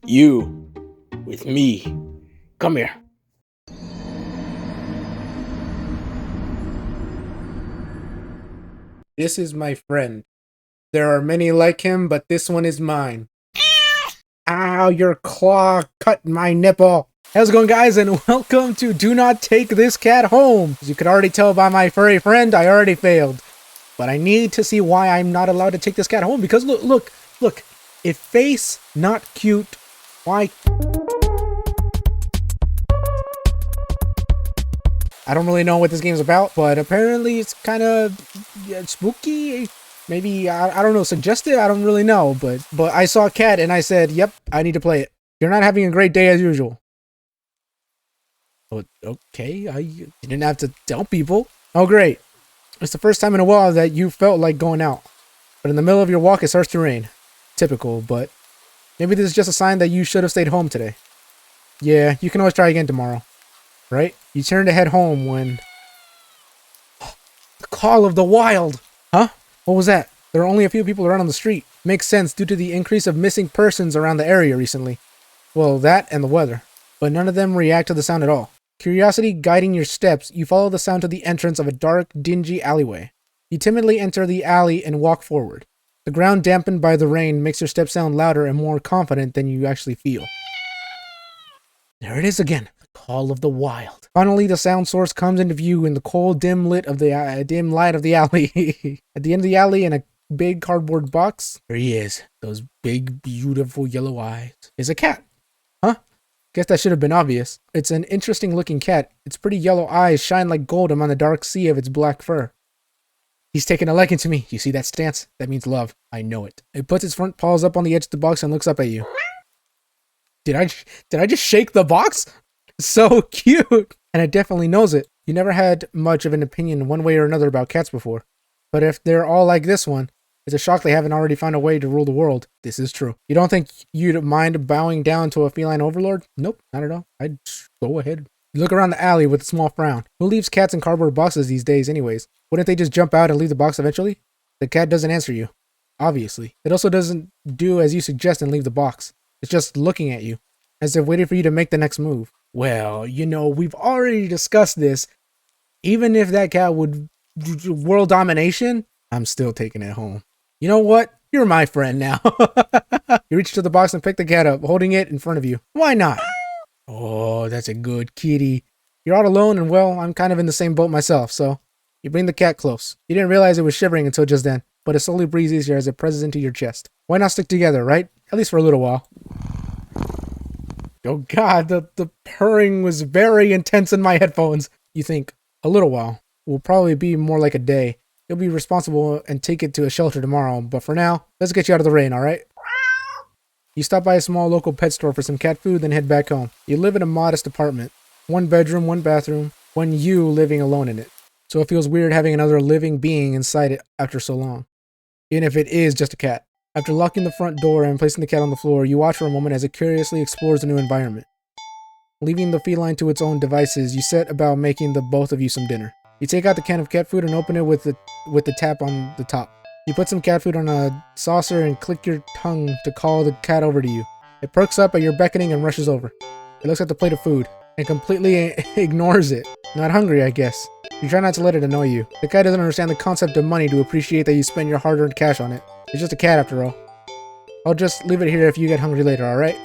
You with me. Come here. This is my friend. There are many like him, but this one is mine. Ow, your claw cut my nipple. How's it going, guys, and welcome to Do Not Take This Cat Home. As you could already tell by my furry friend, I already failed. But I need to see why I'm not allowed to take this cat home, because look. If face not cute, why? I don't really know what this game's about, but apparently it's kind of spooky. Maybe, I don't know, suggestive? I don't really know, but I saw a cat and I said, yep, I need to play it. You're not having a great day as usual. Oh, okay, you didn't have to tell people. Oh, great. It's the first time in a while that you felt like going out. But in the middle of your walk, it starts to rain. Typical, but maybe this is just a sign that you should have stayed home today. Yeah, you can always try again tomorrow. Right? You turn to head home when... The call of the wild! Huh? What was that? There are only a few people around on the street. Makes sense due to the increase of missing persons around the area recently. Well, that and the weather. But none of them react to the sound at all. Curiosity guiding your steps, you follow the sound to the entrance of a dark, dingy alleyway. You timidly enter the alley and walk forward. The ground dampened by the rain makes your steps sound louder and more confident than you actually feel. There it is again. The call of the wild. Finally, the sound source comes into view in the cold, dim light of the alley. At the end of the alley, in a big cardboard box, there he is. Those big, beautiful yellow eyes. Is a cat. Huh? Guess that should have been obvious. It's an interesting looking cat. Its pretty yellow eyes shine like gold among the dark sea of its black fur. He's taking a liking to me. You see that stance? That means love. I know it. It puts its front paws up on the edge of the box and looks up at you. Did I just shake the box? So cute. And it definitely knows it. You never had much of an opinion one way or another about cats before. But if they're all like this one, it's a shock they haven't already found a way to rule the world. This is true. You don't think you'd mind bowing down to a feline overlord? Nope, not at all. I'd go ahead. You look around the alley with a small frown. Who leaves cats in cardboard boxes these days anyways? Wouldn't they just jump out and leave the box eventually? The cat doesn't answer you. Obviously. It also doesn't do as you suggest and leave the box. It's just looking at you, as if waiting for you to make the next move. Well, you know, we've already discussed this. Even if that cat would world domination, I'm still taking it home. You know what? You're my friend now. You reach to the box and pick the cat up, holding it in front of you. Why not? Oh, that's a good kitty. You're all alone, and well, I'm kind of in the same boat myself, so you bring the cat close. You didn't realize it was shivering until just then, but it slowly breathes easier as it presses into your chest. Why not stick together, right? At least for a little while. Oh god, the purring was very intense in my headphones. You think, a little while will probably be more like a day. You'll be responsible and take it to a shelter tomorrow, but for now, let's get you out of the rain, alright? You stop by a small local pet store for some cat food, then head back home. You live in a modest apartment. 1 bedroom, 1 bathroom, you living alone in it. So it feels weird having another living being inside it after so long. Even if it is just a cat. After locking the front door and placing the cat on the floor, you watch for a moment as it curiously explores the new environment. Leaving the feline to its own devices, you set about making the both of you some dinner. You take out the can of cat food and open it with the tap on the top. You put some cat food on a saucer and click your tongue to call the cat over to you. It perks up at your beckoning and rushes over. It looks at the plate of food and completely ignores it. Not hungry, I guess. You try not to let it annoy you. The cat doesn't understand the concept of money to appreciate that you spend your hard-earned cash on it. It's just a cat after all. I'll just leave it here if you get hungry later, alright?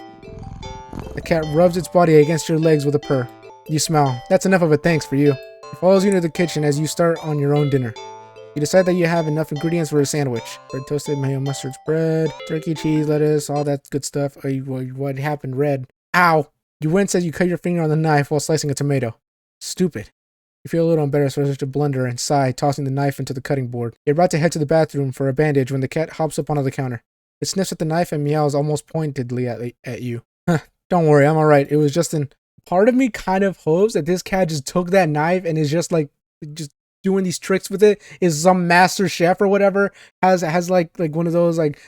The cat rubs its body against your legs with a purr. You smile. That's enough of a thanks for you. It follows you into the kitchen as you start on your own dinner. You decide that you have enough ingredients for a sandwich. Bread, toasted, mayo, mustard spread, turkey, cheese, lettuce, all that good stuff. What happened? Red. Ow! You wince as you cut your finger on the knife while slicing a tomato. Stupid. You feel a little embarrassed for such a blunder and sigh, tossing the knife into the cutting board. You're about to head to the bathroom for a bandage when the cat hops up onto the counter. It sniffs at the knife and meows almost pointedly at you. Don't worry, I'm alright. It was just an... Part of me kind of hopes that this cat just took that knife and is just doing these tricks with it. Is some master chef or whatever has like one of those like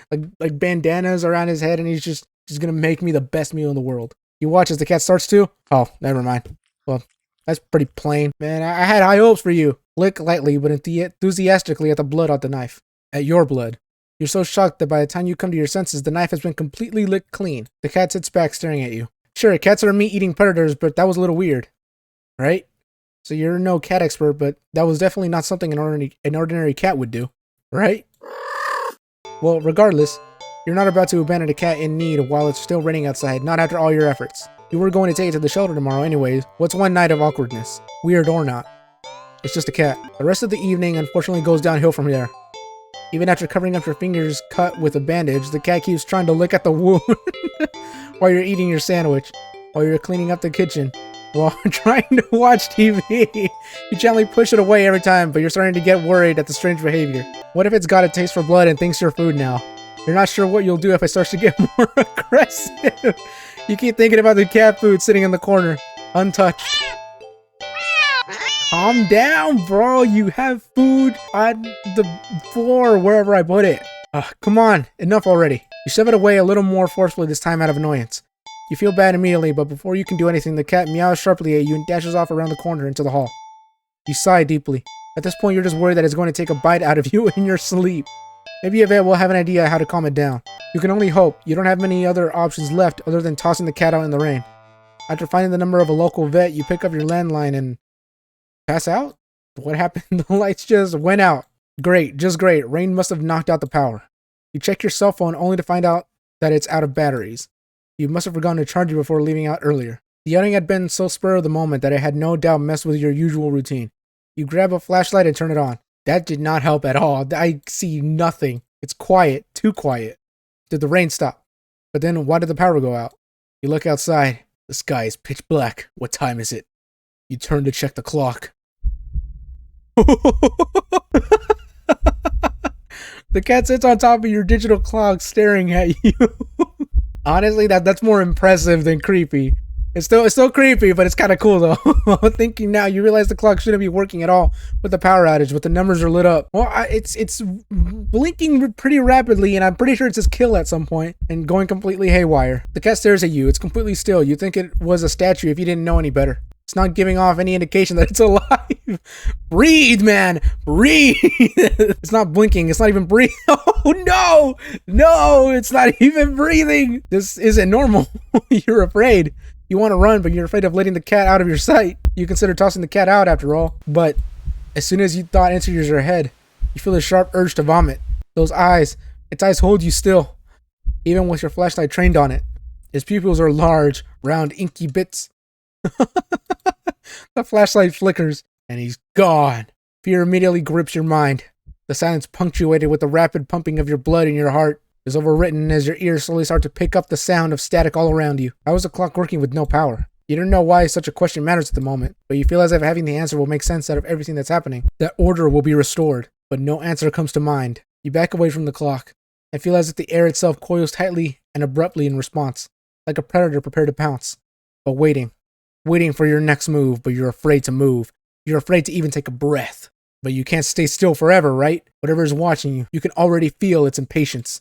bandanas around his head, and he's just gonna make me the best meal in the world. You watch as the cat starts to... Oh, never mind. Well, that's pretty plain. Man, I had high hopes for you. Lick lightly but enthusiastically at the blood on the knife. At your blood. You're so shocked that by the time you come to your senses, the knife has been completely licked clean. The cat sits back staring at you. Sure, cats are meat-eating predators, but that was a little weird. Right? So you're no cat expert, but that was definitely not something an ordinary cat would do. Right? Well, regardless, you're not about to abandon a cat in need while it's still raining outside, not after all your efforts. You were going to take it to the shelter tomorrow anyways. What's one night of awkwardness? Weird or not. It's just a cat. The rest of the evening unfortunately goes downhill from there. Even after covering up your fingers cut with a bandage, the cat keeps trying to lick at the wound while you're eating your sandwich, while you're cleaning up the kitchen, while trying to watch TV. You gently push it away every time, but you're starting to get worried at the strange behavior. What if it's got a taste for blood and thinks you're food now? You're not sure what you'll do if it starts to get more aggressive. You keep thinking about the cat food sitting in the corner, untouched. Calm down, bro. You have food on the floor wherever I put it. Come on, enough already. You shove it away a little more forcefully this time out of annoyance. You feel bad immediately, but before you can do anything, the cat meows sharply at you and dashes off around the corner into the hall. You sigh deeply. At this point, you're just worried that it's going to take a bite out of you in your sleep. Maybe Yvette will have an idea how to calm it down. You can only hope. You don't have many other options left other than tossing the cat out in the rain. After finding the number of a local vet, you pick up your landline and pass out? What happened? The lights just went out. Great, just great. Rain must have knocked out the power. You check your cell phone only to find out that it's out of batteries. You must have forgotten to charge it before leaving out earlier. The yelling had been so spur of the moment that it had no doubt messed with your usual routine. You grab a flashlight and turn it on. That did not help at all. I see nothing. It's quiet, too quiet. Did the rain stop? But then why did the power go out? You look outside. The sky is pitch black. What time is it? You turn to check the clock. The cat sits on top of your digital clock staring at you. Honestly, that's more impressive than creepy. It's still creepy, but it's kind of cool though. Thinking now, you realize the clock shouldn't be working at all with the power outage, but the numbers are lit up. Well, it's blinking pretty rapidly, and I'm pretty sure it's his kill at some point and going completely haywire. The cat stares at you. It's completely still. You'd think it was a statue if you didn't know any better. It's not giving off any indication that it's alive. Breathe, man. Breathe. It's not blinking. It's not even breathing. Oh, no. No, it's not even breathing. This isn't normal. You're afraid. You want to run, but you're afraid of letting the cat out of your sight. You consider tossing the cat out after all. But as soon as you thought enters your head, you feel a sharp urge to vomit. Those eyes, its eyes hold you still, even with your flashlight trained on it. His pupils are large, round, inky bits. The flashlight flickers, and he's gone. Fear immediately grips your mind. The silence, punctuated with the rapid pumping of your blood in your heart, is overwritten as your ears slowly start to pick up the sound of static all around you. How is the clock working with no power? You don't know why such a question matters at the moment, but you feel as if having the answer will make sense out of everything that's happening. That order will be restored, but no answer comes to mind. You back away from the clock, and feel as if the air itself coils tightly and abruptly in response, like a predator prepared to pounce, but waiting for your next move, but you're afraid to move. You're afraid to even take a breath. But you can't stay still forever, right? Whatever is watching you can already feel its impatience.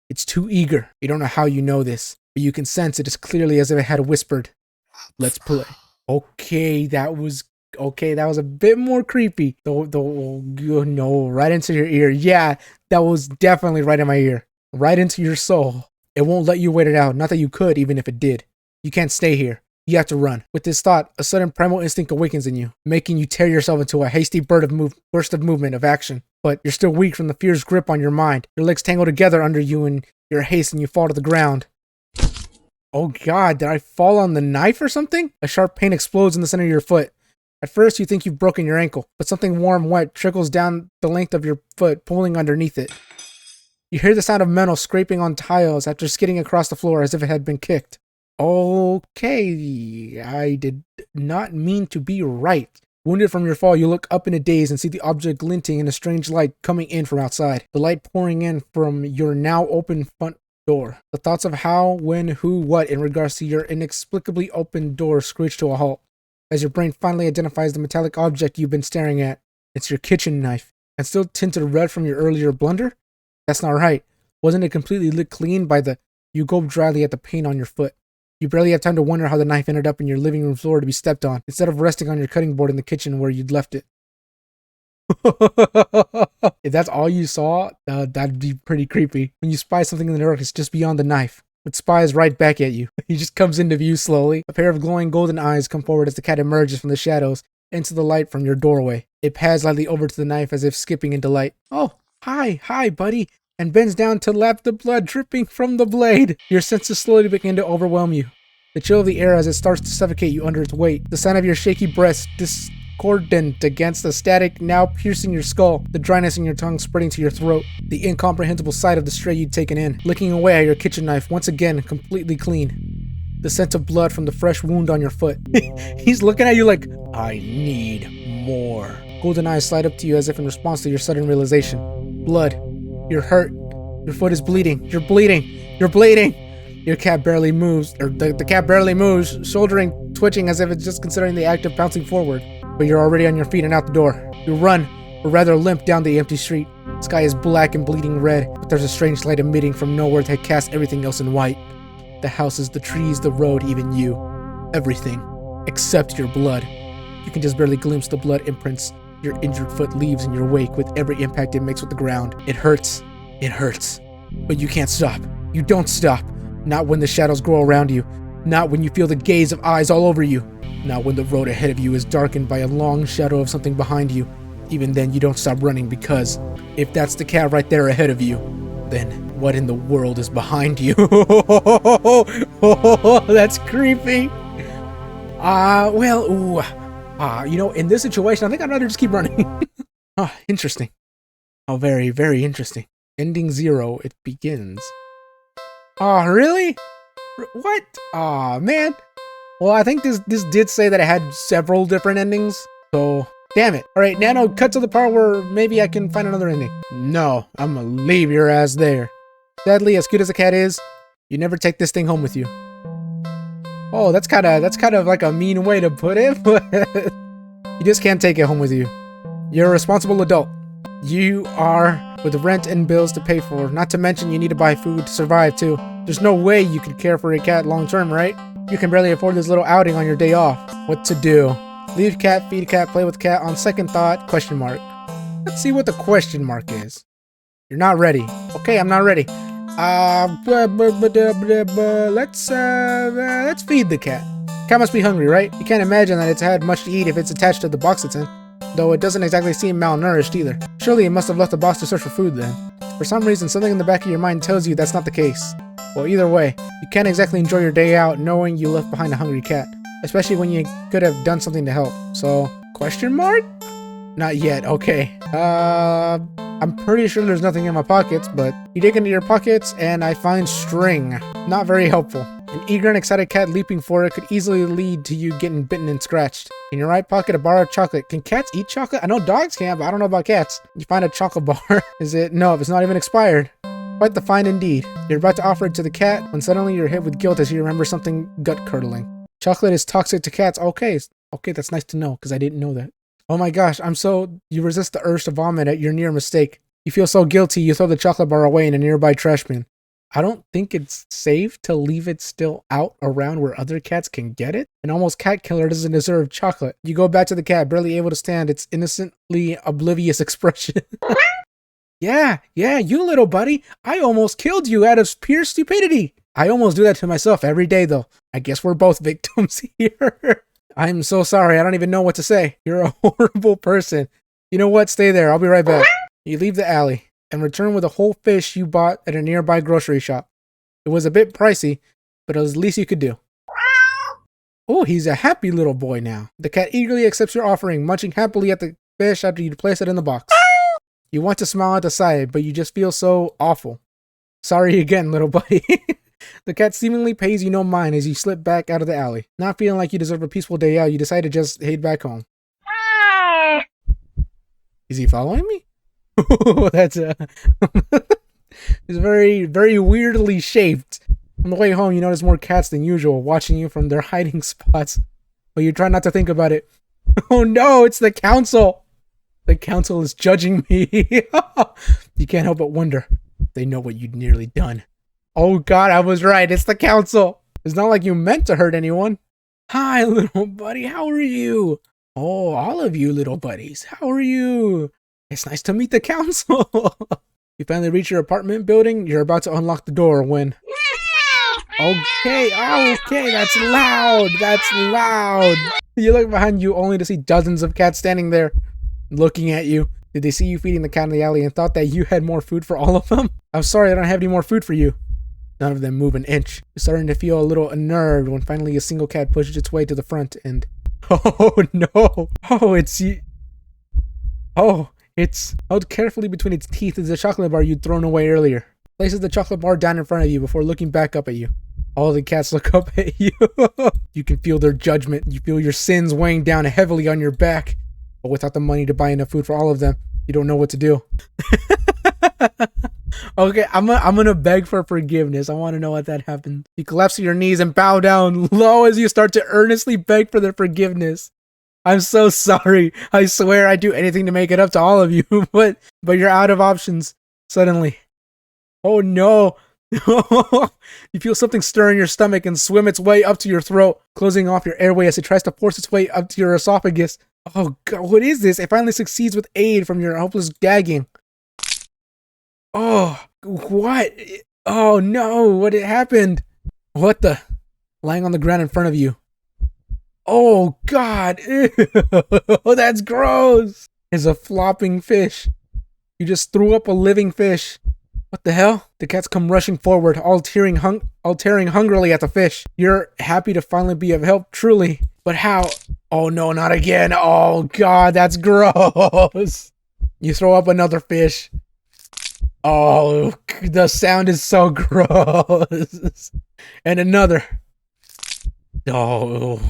It's too eager. You don't know how you know this, but you can sense it as clearly as if it had whispered, "Let's play." Okay, that was a bit more creepy. No, right into your ear. Yeah, that was definitely right in my ear. Right into your soul. It won't let you wait it out. Not that you could, even if it did. You can't stay here. You have to run. With this thought, a sudden primal instinct awakens in you, making you tear yourself into a hasty burst of movement of action. But you're still weak from the fear's grip on your mind. Your legs tangle together under you in your haste and you fall to the ground. Oh god, did I fall on the knife or something? A sharp pain explodes in the center of your foot. At first, you think you've broken your ankle, but something warm, wet trickles down the length of your foot, pulling underneath it. You hear the sound of metal scraping on tiles after skidding across the floor as if it had been kicked. Okay, I did not mean to be right. Wounded from your fall, you look up in a daze and see the object glinting in a strange light coming in from outside. The light pouring in from your now open front door. The thoughts of how, when, who, what in regards to your inexplicably open door screech to a halt. As your brain finally identifies the metallic object you've been staring at. It's your kitchen knife. And still tinted red from your earlier blunder? That's not right. Wasn't it completely lit clean by the... You gulp dryly at the pain on your foot. You barely have time to wonder how the knife ended up in your living room floor to be stepped on, instead of resting on your cutting board in the kitchen where you'd left it. If that's all you saw, that'd be pretty creepy. When you spy something in the dark, it's just beyond the knife. It spies right back at you. He just comes into view slowly. A pair of glowing golden eyes come forward as the cat emerges from the shadows into the light from your doorway. It pads lightly over to the knife as if skipping into light. Oh, hi, buddy, and bends down to lap the blood dripping from the blade. Your senses slowly begin to overwhelm you. The chill of the air as it starts to suffocate you under its weight. The sound of your shaky breath discordant against the static now piercing your skull. The dryness in your tongue spreading to your throat. The incomprehensible sight of the stray you'd taken in. Licking away at your kitchen knife, once again completely clean. The scent of blood from the fresh wound on your foot. He's looking at you like, I need more. Golden eyes slide up to you as if in response to your sudden realization. Blood. You're hurt. Your foot is bleeding. You're bleeding. You're bleeding. Your cat barely moves, or the cat barely moves, shouldering, twitching as if it's just considering the act of bouncing forward. But you're already on your feet and out the door. You run, or rather limp down the empty street. The sky is black and bleeding red, but there's a strange light emitting from nowhere that casts everything else in white. The houses, the trees, the road, even you. Everything. Except your blood. You can just barely glimpse the blood imprints your injured foot leaves in your wake with every impact it makes with the ground. It hurts. It hurts. But you can't stop. You don't stop. Not when the shadows grow around you. Not when you feel the gaze of eyes all over you. Not when the road ahead of you is darkened by a long shadow of something behind you. Even then, you don't stop running because if that's the cat right there ahead of you, then what in the world is behind you? That's creepy. In this situation, I think I'd rather just keep running. Interesting. Oh, very, very interesting. Ending 0, it begins. Oh, really? What? Aw, man. Well, I think this did say that it had several different endings, so damn it. All right, Nano, cut to the part where maybe I can find another ending. No, I'm gonna leave your ass there. Sadly, as cute as a cat is, you never take this thing home with you. Oh, that's kind of like a mean way to put it, but you just can't take it home with you. You're a responsible adult. You are with rent and bills to pay for, not to mention you need to buy food to survive too. There's no way you could care for a cat long term, right? You can barely afford this little outing on your day off. What to do? Leave cat, feed cat, play with cat, on second thought, question mark. Let's see what the question mark is. You're not ready. Okay, I'm not ready. Let's feed the cat. Cat must be hungry, right? You can't imagine that it's had much to eat if it's attached to the box it's in. Though it doesn't exactly seem malnourished either. Surely it must have left the box to search for food then. For some reason, something in the back of your mind tells you that's not the case. Well, either way, you can't exactly enjoy your day out knowing you left behind a hungry cat. Especially when you could have done something to help. So, question mark? Not yet, okay. I'm pretty sure there's nothing in my pockets, but you dig into your pockets and I find string. Not very helpful. An eager and excited cat leaping for it could easily lead to you getting bitten and scratched. In your right pocket, a bar of chocolate. Can cats eat chocolate? I know dogs can, but I don't know about cats. You find a chocolate bar. Is it? No, it's not even expired. Quite the find indeed. You're about to offer it to the cat when suddenly you're hit with guilt as you remember something gut-curdling. Chocolate is toxic to cats. Okay, that's nice to know because I didn't know that. Oh my gosh, you resist the urge to vomit at your near mistake. You feel so guilty, you throw the chocolate bar away in a nearby trash bin. I don't think it's safe to leave it still out around where other cats can get it. An almost cat killer doesn't deserve chocolate. You go back to the cat, barely able to stand its innocently oblivious expression. Yeah, you little buddy. I almost killed you out of pure stupidity. I almost do that to myself every day though. I guess we're both victims here. I'm so sorry, I don't even know what to say. You're a horrible person. You know what? Stay there, I'll be right back. You leave the alley and return with a whole fish you bought at a nearby grocery shop. It was a bit pricey, but it was the least you could do. Oh, he's a happy little boy now. The cat eagerly accepts your offering, munching happily at the fish after you place it in the box. You want to smile at the sight, but you just feel so awful. Sorry again, little buddy. The cat seemingly pays you no mind as you slip back out of the alley. Not feeling like you deserve a peaceful day out, you decide to just head back home. Is he following me? That's it's very, very weirdly shaped. On the way home, you notice more cats than usual watching you from their hiding spots, but you try not to think about it. Oh no, it's the council! The council is judging me. You can't help but wonder. They know what you'd nearly done. Oh god, I was right. It's the council. It's not like you meant to hurt anyone. Hi, little buddy. How are you? Oh, all of you little buddies. How are you? It's nice to meet the council. You finally reach your apartment building. You're about to unlock the door when... Okay, that's loud. That's loud. You look behind you only to see dozens of cats standing there looking at you. Did they see you feeding the cat in the alley and thought that you had more food for all of them? I'm sorry, I don't have any more food for you. None of them move an inch. You're starting to feel a little unnerved when finally a single cat pushes its way to the front and... Oh no! Oh, it's held carefully between its teeth is the chocolate bar you'd thrown away earlier. Places the chocolate bar down in front of you before looking back up at you. All the cats look up at you. You can feel their judgment. You feel your sins weighing down heavily on your back. But without the money to buy enough food for all of them, you don't know what to do. Okay, I'm gonna beg for forgiveness. I want to know what that happens. You collapse to your knees and bow down low as you start to earnestly beg for their forgiveness. I'm so sorry. I swear I'd do anything to make it up to all of you, but you're out of options suddenly. Oh no. You feel something stir in your stomach and swim its way up to your throat, closing off your airway as it tries to force its way up to your esophagus. Oh god, what is this? It finally succeeds with aid from your hopeless gagging. Oh, what? Oh no, what happened? What the? Lying on the ground in front of you. Oh god, ew, that's gross. It's a flopping fish. You just threw up a living fish. What the hell? The cats come rushing forward, all tearing hungrily at the fish. You're happy to finally be of help, truly. But how? Oh no, not again. Oh god, that's gross. You throw up another fish. Oh, the sound is so gross. And another. Oh,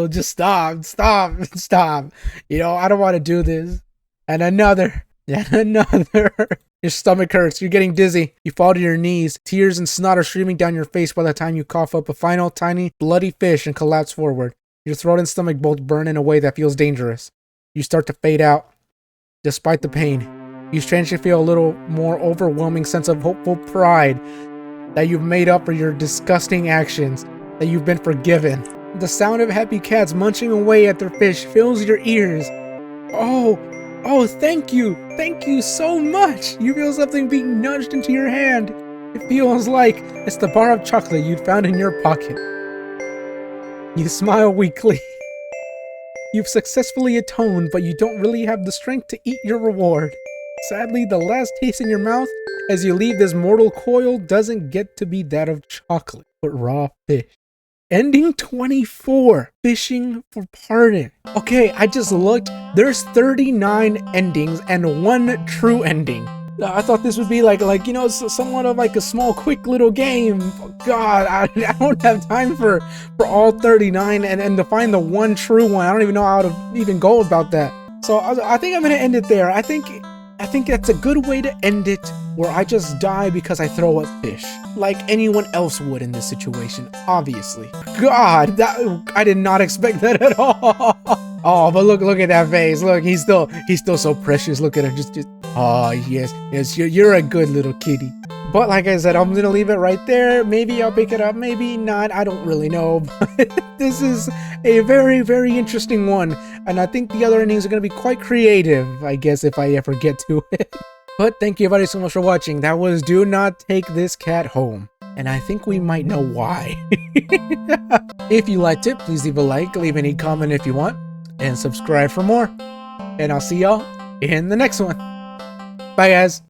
just stop. You know, I don't want to do this. And another. Your stomach hurts. You're getting dizzy. You fall to your knees. Tears and snot are streaming down your face by the time you cough up a final tiny bloody fish and collapse forward. Your throat and stomach both burn in a way that feels dangerous. You start to fade out. Despite the pain, you strangely feel a little more overwhelming sense of hopeful pride that you've made up for your disgusting actions, that you've been forgiven. The sound of happy cats munching away at their fish fills your ears. Oh, thank you so much. You feel something being nudged into your hand. It feels like it's the bar of chocolate you'd found in your pocket. You smile weakly. You've successfully atoned, but you don't really have the strength to eat your reward. Sadly, the last taste in your mouth as you leave this mortal coil doesn't get to be that of chocolate, but raw fish. Ending 24, fishing for pardon. Okay, I just looked. There's 39 endings and one true ending. I thought this would be like you know, somewhat of like a small, quick little game. God, I don't have time for all 39 and to find the one true one. I don't even know how to even go about that. So I think I'm gonna end it there. I think that's a good way to end it, where I just die because I throw up fish, like anyone else would in this situation, obviously. God, I did not expect that at all. Oh, but look at that face. Look, he's still so precious. Look at him, just. Oh yes, you're a good little kitty. But like I said, I'm gonna leave it right there. Maybe I'll pick it up, maybe not. I don't really know. But this is a very, very interesting one, and I think the other endings are gonna be quite creative, I guess, if I ever get to it. But thank you everybody so much for watching. That was Do Not Take This Cat Home, and I think we might know why. If you liked it, please leave a like, leave any comment if you want, and subscribe for more. And I'll see y'all in the next one. Bye guys.